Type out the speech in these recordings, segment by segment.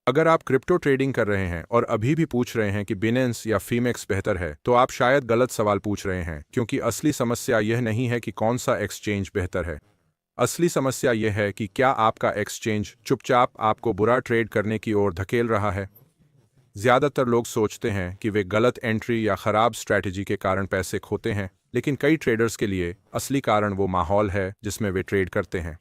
अगर आप crypto trading कर रहे हैं और अभी भी पूछ रहे हैं कि बिनेंस या फीमेक्स बेहतर है, तो आप शायद गलत सवाल पूछ रहे हैं, क्योंकि असली समस्या यह नहीं है कि कौन सा एक्सचेंज बेहतर है। असली समस्या यह है कि क्या आपका एक्सचेंज चुपचाप आपको बुरा ट्रेड करने की ओर धकेल रहा है। ज़्यादातर लोग सोचते हैं कि वे गलत एंट्री या खराब स्ट्रैटेजी के कारण पैसे खोते हैं, लेकिन कई ट्रेडर्स के लिए असली कारण वो माहौल है जिसमें वे ट्रेड करते हैं।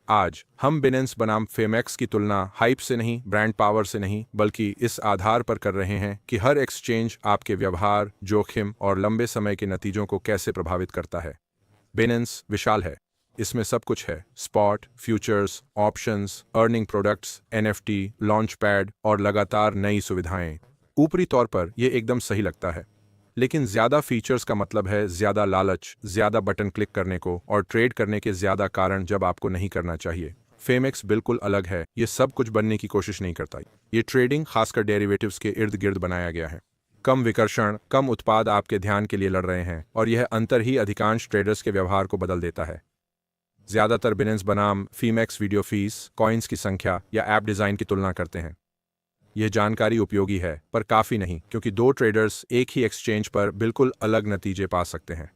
आज हम बिनेंस बनाम फेमेक्स की तुलना हाइप से नहीं, ब्रांड पावर से नहीं, बल्कि इस आधार पर कर रहे हैं कि हर एक्सचेंज आपके व्यवहार, जोखिम और लंबे समय के नतीजों को कैसे प्रभावित करता है। बिनेंस विशाल है। इसमें सब कुछ है: spot, futures, options, earning products, NFT, launch pad और लगातार नई सुविधाएं। ऊपरी तौर पर यह एकदम सही लगता है, लेकिन ज़्यादा फीचर्स का मतलब है ज़्यादा लालच, ज़्यादा बटन क्लिक करने को और ट्रेड करने के ज़्यादा कारण जब आपको नहीं करना चाहिए। फेमेक्स बिल्कुल अलग है। ये सब कुछ बनने की कोशिश नहीं करता। ये ट्रेडिंग खासकर डेरिवेटिव्स के इर्द गिर्द बनाया गया है। कम विकर्षण, कम उत्पाद आपके ध्यान के लिए लड़ रहे हैं, और यह अंतर ही अधिकांश ट्रेडर्स के व्यवहार को बदल देता है। ज़्यादातर बिनेंस बनाम फीमेक्स वीडियो फीस, कॉइन्स की संख्या या ऐप डिज़ाइन की तुलना करते हैं। यह जानकारी उपयोगी है, पर काफ़ी नहीं, क्योंकि दो ट्रेडर्स एक ही एक्सचेंज पर बिल्कुल अलग नतीजे पा सकते हैं।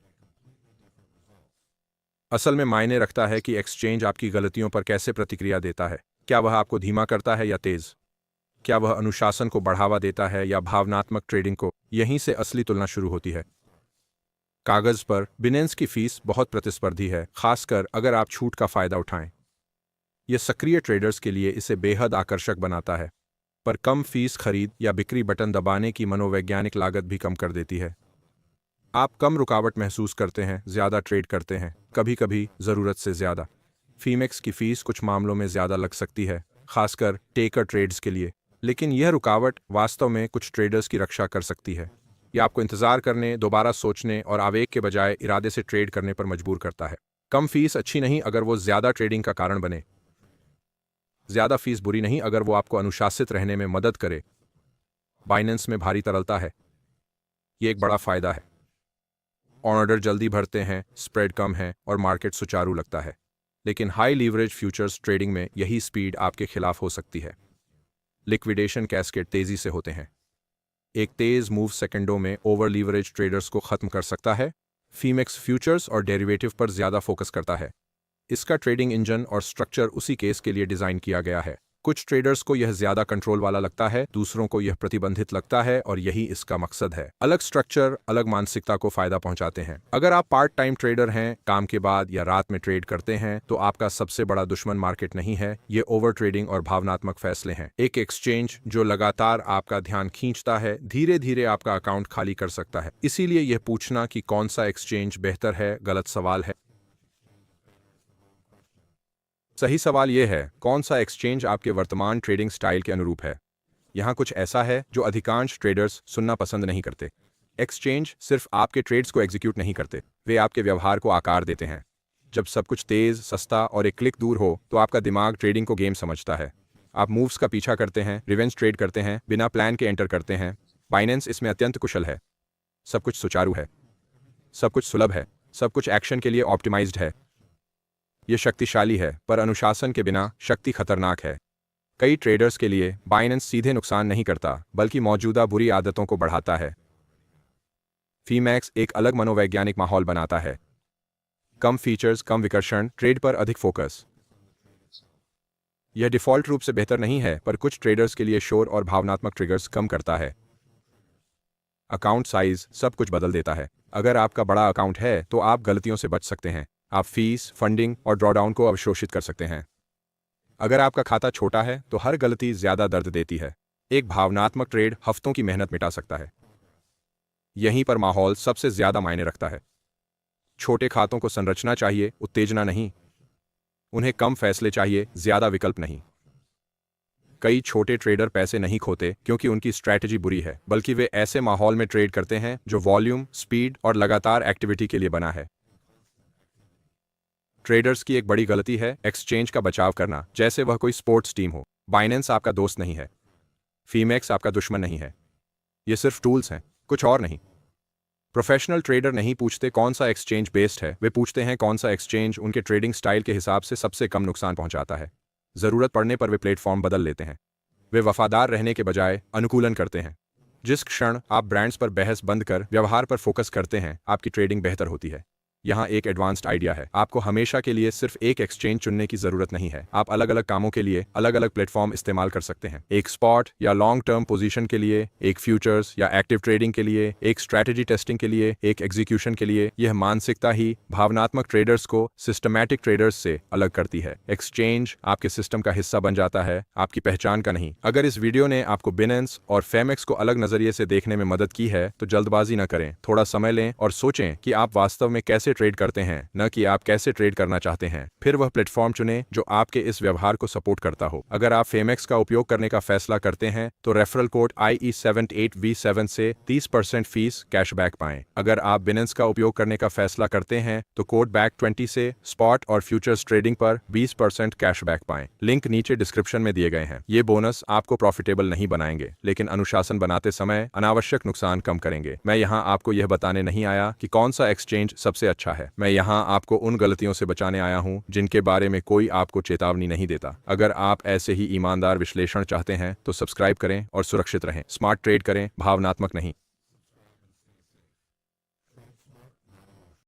असल में मायने रखता है कि एक्सचेंज आपकी गलतियों पर कैसे प्रतिक्रिया देता है। क्या वह आपको धीमा करता है या तेज? क्या वह अनुशासन को बढ़ावा देता है या भावनात्मक ट्रेडिंग को? यहीं से असली तुलना शुरू होती है। कागज पर बिनेंस की फीस बहुत प्रतिस्पर्धी है, खासकर अगर आप छूट का फायदा उठाएं। यह सक्रिय ट्रेडर्स के लिए इसे बेहद आकर्षक बनाता है, पर कम फीस खरीद या बिक्री बटन दबाने की मनोवैज्ञानिक लागत भी कम कर देती है। आप कम रुकावट महसूस करते हैं, ज़्यादा ट्रेड करते हैं, कभी कभी ज़रूरत से ज़्यादा। फीमेक्स की फीस कुछ मामलों में ज़्यादा लग सकती है, खासकर टेकर ट्रेड्स के लिए, लेकिन यह रुकावट वास्तव में कुछ ट्रेडर्स की रक्षा कर सकती है। यह आपको इंतज़ार करने, दोबारा सोचने और आवेग के बजाय इरादे से ट्रेड करने पर मजबूर करता है। कम फीस अच्छी नहीं अगर वो ज़्यादा ट्रेडिंग का कारण बने। ज़्यादा फीस बुरी नहीं अगर वो आपको अनुशासित रहने में मदद करे। बाइनेंस में भारी तरलता है। ये एक बड़ा फायदा है। ऑर्डर जल्दी भरते हैं, स्प्रेड कम है और मार्केट सुचारू लगता है। लेकिन हाई लीवरेज फ्यूचर्स ट्रेडिंग में यही स्पीड आपके खिलाफ हो सकती है। लिक्विडेशन कैस्केड तेजी से होते हैं। एक तेज मूव सेकंडों में ओवर लीवरेज ट्रेडर्स को खत्म कर सकता है। फीमेक्स फ्यूचर्स और डेरिवेटिव पर ज्यादा फोकस करता है। इसका ट्रेडिंग इंजन और स्ट्रक्चर उसी केस के लिए डिजाइन किया गया है। कुछ ट्रेडर्स को यह ज्यादा कंट्रोल वाला लगता है, दूसरों को यह प्रतिबंधित लगता है, और यही इसका मकसद है। अलग स्ट्रक्चर अलग मानसिकता को फायदा पहुंचाते हैं। अगर आप पार्ट टाइम ट्रेडर हैं, काम के बाद या रात में ट्रेड करते हैं, तो आपका सबसे बड़ा दुश्मन मार्केट नहीं है, ये ओवर ट्रेडिंग और भावनात्मक फैसले हैं। एक एक्सचेंज जो लगातार आपका ध्यान खींचता है, धीरे धीरे आपका अकाउंट खाली कर सकता है। इसीलिए यह पूछना कि कौन सा एक्सचेंज बेहतर है गलत सवाल है। सही सवाल यह है, कौन सा एक्सचेंज आपके वर्तमान ट्रेडिंग स्टाइल के अनुरूप है। यहाँ कुछ ऐसा है जो अधिकांश ट्रेडर्स सुनना पसंद नहीं करते। एक्सचेंज सिर्फ आपके ट्रेड्स को एग्जीक्यूट नहीं करते, वे आपके व्यवहार को आकार देते हैं। जब सब कुछ तेज, सस्ता और एक क्लिक दूर हो, तो आपका दिमाग ट्रेडिंग को गेम समझता है। आप मूव्स का पीछा करते हैं, रिवेंज ट्रेड करते हैं, बिना प्लान के एंटर करते हैं। बाइनेंस इसमें अत्यंत कुशल है। सब कुछ सुचारू है, सब कुछ सुलभ है, सब कुछ एक्शन के लिए ऑप्टिमाइज्ड है। यह शक्तिशाली है, पर अनुशासन के बिना शक्ति खतरनाक है। कई ट्रेडर्स के लिए बाइनेंस सीधे नुकसान नहीं करता, बल्कि मौजूदा बुरी आदतों को बढ़ाता है। फीमेक्स एक अलग मनोवैज्ञानिक माहौल बनाता है। कम फीचर्स, कम विकर्षण, ट्रेड पर अधिक फोकस। यह डिफ़ॉल्ट रूप से बेहतर नहीं है, पर कुछ ट्रेडर्स के लिए शोर और भावनात्मक ट्रिगर्स कम करता है। अकाउंट साइज सब कुछ बदल देता है। अगर आपका बड़ा अकाउंट है, तो आप गलतियों से बच सकते हैं। आप फीस, फंडिंग और ड्रॉडाउन को अवशोषित कर सकते हैं। अगर आपका खाता छोटा है, तो हर गलती ज्यादा दर्द देती है। एक भावनात्मक ट्रेड हफ्तों की मेहनत मिटा सकता है। यहीं पर माहौल सबसे ज्यादा मायने रखता है। छोटे खातों को संरचना चाहिए, उत्तेजना नहीं। उन्हें कम फैसले चाहिए, ज्यादा विकल्प नहीं। कई छोटे ट्रेडर पैसे नहीं खोते क्योंकि उनकी स्ट्रैटेजी बुरी है, बल्कि वे ऐसे माहौल में ट्रेड करते हैं जो वॉल्यूम, स्पीड और लगातार एक्टिविटी के लिए बना है। ट्रेडर्स की एक बड़ी गलती है एक्सचेंज का बचाव करना, जैसे वह कोई स्पोर्ट्स टीम हो। बाइनेंस आपका दोस्त नहीं है। फीमेक्स आपका दुश्मन नहीं है। ये सिर्फ टूल्स हैं, कुछ और नहीं। प्रोफेशनल ट्रेडर नहीं पूछते कौन सा एक्सचेंज बेस्ट है, वे पूछते हैं कौन सा एक्सचेंज उनके ट्रेडिंग स्टाइल के हिसाब से सबसे कम नुकसान पहुंचाता है। ज़रूरत पड़ने पर वे प्लेटफॉर्म बदल लेते हैं। वे वफादार रहने के बजाय अनुकूलन करते हैं। जिस क्षण आप ब्रांड्स पर बहस बंद कर व्यवहार पर फोकस करते हैं, आपकी ट्रेडिंग बेहतर होती है। यहाँ एक एडवांस्ड आइडिया है। आपको हमेशा के लिए सिर्फ एक एक्सचेंज चुनने की जरूरत नहीं है। आप अलग अलग कामों के लिए अलग अलग प्लेटफॉर्म इस्तेमाल कर सकते हैं। एक स्पॉट या लॉन्ग टर्म पोजीशन के लिए, एक फ्यूचर्स या एक्टिव ट्रेडिंग के लिए, एक स्ट्रैटेजी टेस्टिंग के लिए, एक एग्जीक्यूशन के लिए। यह मानसिकता ही भावनात्मक ट्रेडर्स को सिस्टमैटिक ट्रेडर्स से अलग करती है। एक्सचेंज आपके सिस्टम का हिस्सा बन जाता है, आपकी पहचान का नहीं। अगर इस वीडियो ने आपको बिनेंस और फेमेक्स को अलग नजरिए से देखने में मदद की है तो जल्दबाजी न करें। थोड़ा समय लें और सोचें कि आप वास्तव में कैसे ट्रेड करते हैं, न कि आप कैसे ट्रेड करना चाहते हैं। फिर वह प्लेटफॉर्म चुनें जो आपके इस व्यवहार को सपोर्ट करता हो। अगर आप फेमेक्स का उपयोग करने का फैसला करते हैं तो रेफरल कोड IE78V7 से 30% फीस कैशबैक पाएं। अगर आप बिनेंस का उपयोग करने का फैसला करते हैं तो कोड BACK20 से स्पॉट और फ्यूचर्स ट्रेडिंग पर 20% कैशबैक पाएं। लिंक नीचे डिस्क्रिप्शन में दिए गए हैं। ये बोनस आपको प्रॉफिटेबल नहीं बनाएंगे, लेकिन अनुशासन बनाते समय अनावश्यक नुकसान कम करेंगे। मैं यहाँ आपको यह बताने नहीं आया कि कौन सा एक्सचेंज सबसे अच्छा है। मैं यहाँ आपको उन गलतियों से बचाने आया हूँ जिनके बारे में कोई आपको चेतावनी नहीं देता। अगर आप ऐसे ही ईमानदार विश्लेषण चाहते हैं तो सब्सक्राइब करें और सुरक्षित रहें। स्मार्ट ट्रेड करें, भावनात्मक नहीं।